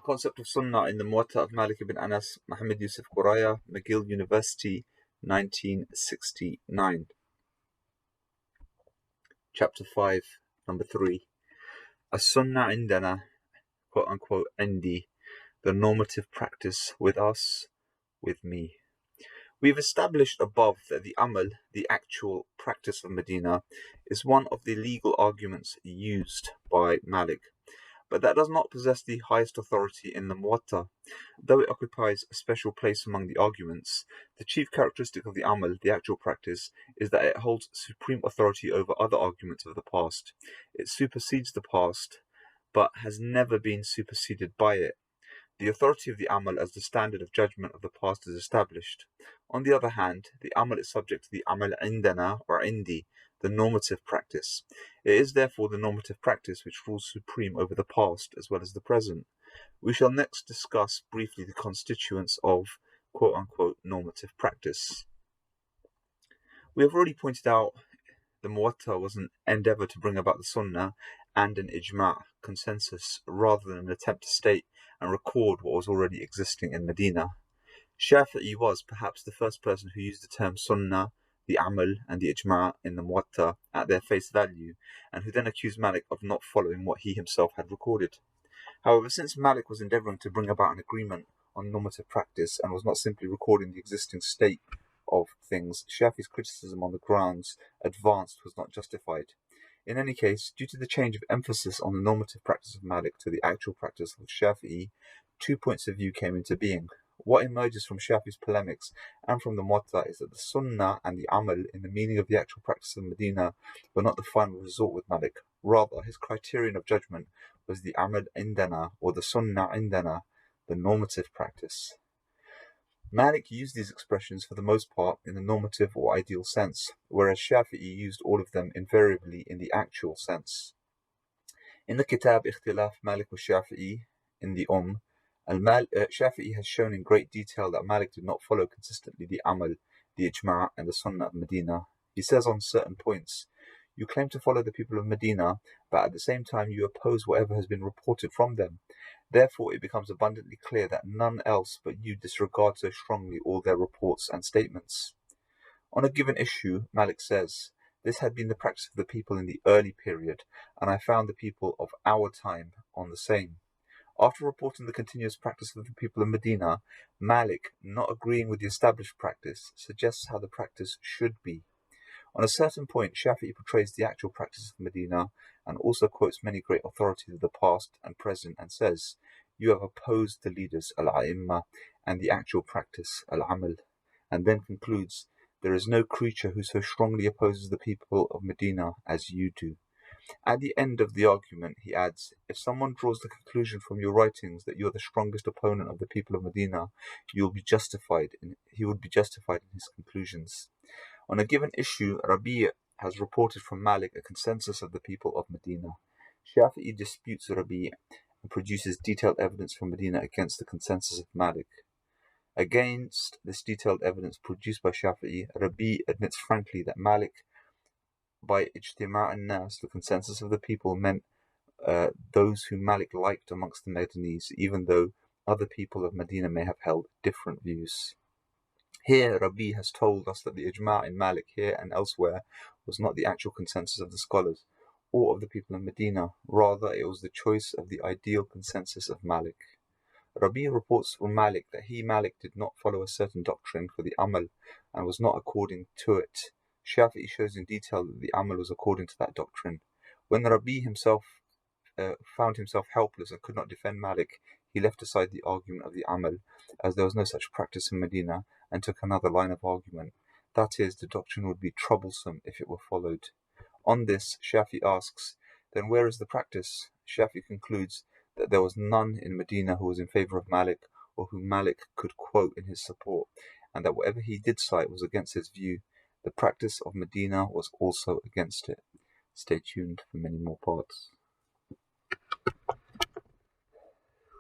Concept of Sunnah in the Muwatta of Malik ibn Anas, Mohammed Yusuf Guraya, Mcgill University, 1969. Chapter 5, number 3. As-Sunnah indana, quote-unquote, indi, the normative practice with us, with me. We've established above that the amal, the actual practice of Medina, is one of the legal arguments used by Malik, but that does not possess the highest authority in the Muwatta. Though it occupies a special place among the arguments, the chief characteristic of the amal, the actual practice, is that it holds supreme authority over other arguments of the past. It supersedes the past, but has never been superseded by it. The authority of the amal as the standard of judgment of the past is established. On the other hand, the amal is subject to the amal indana or indi, the normative practice. It is therefore the normative practice which rules supreme over the past as well as the present. We shall next discuss briefly the constituents of quote-unquote normative practice. We have already pointed out the Muwatta was an endeavour to bring about the Sunnah and an ijma' consensus rather than an attempt to state and record what was already existing in Medina. Shafi'i was perhaps the first person who used the term Sunnah, the amal and the ijma' in the Muwatta at their face value, and who then accused Malik of not following what he himself had recorded. However, since Malik was endeavouring to bring about an agreement on normative practice and was not simply recording the existing state of things, Shafi'i's criticism on the grounds advanced was not justified. In any case, due to the change of emphasis on the normative practice of Malik to the actual practice of Shafi'i, two points of view came into being. What emerges from Shafi'i's polemics and from the Muwatta is that the Sunnah and the amal in the meaning of the actual practice of Medina were not the final resort with Malik. Rather, his criterion of judgment was the amal indana or the Sunnah indana, the normative practice. Malik used these expressions for the most part in the normative or ideal sense, whereas Shafi'i used all of them invariably in the actual sense. In the Kitab Ikhtilaf Malik wa Shafi'i, in the Shafi'i has shown in great detail that Malik did not follow consistently the amal, the ijma' and the sunnah of Medina. He says on certain points, "You claim to follow the people of Medina, but at the same time you oppose whatever has been reported from them. Therefore it becomes abundantly clear that none else but you disregard so strongly all their reports and statements." On a given issue, Malik says, "This had been the practice of the people in the early period, and I found the people of our time on the same." After reporting the continuous practice of the people of Medina, Malik, not agreeing with the established practice, suggests how the practice should be. On a certain point, Shafi'i portrays the actual practice of Medina and also quotes many great authorities of the past and present and says, "You have opposed the leaders, al-a'imma, and the actual practice, al-amal," and then concludes, "There is no creature who so strongly opposes the people of Medina as you do." At the end of the argument, he adds, "If someone draws the conclusion from your writings that you are the strongest opponent of the people of Medina, he would be justified in his conclusions." On a given issue, Rabi' has reported from Malik a consensus of the people of Medina. Shafi'i disputes Rabi' and produces detailed evidence from Medina against the consensus of Malik. Against this detailed evidence produced by Shafi'i, Rabi' admits frankly that Malik, by ijtima' an-nas, the consensus of the people, meant those whom Malik liked amongst the Madinese, even though other people of Medina may have held different views. Here, Rabi has told us that the ijma' in Malik here and elsewhere was not the actual consensus of the scholars or of the people of Medina. Rather, it was the choice of the ideal consensus of Malik. Rabi reports from Malik that he, Malik, did not follow a certain doctrine for the amal and was not according to it. Shafi'i shows in detail that the amal was according to that doctrine. When Rabi himself found himself helpless and could not defend Malik, he left aside the argument of the amal, as there was no such practice in Medina, and took another line of argument. That is, the doctrine would be troublesome if it were followed. On this, Shafi'i asks, "Then where is the practice?" Shafi'i concludes that there was none in Medina who was in favour of Malik, or whom Malik could quote in his support, and that whatever he did cite was against his view. The practice of Medina was also against it. Stay tuned for many more parts.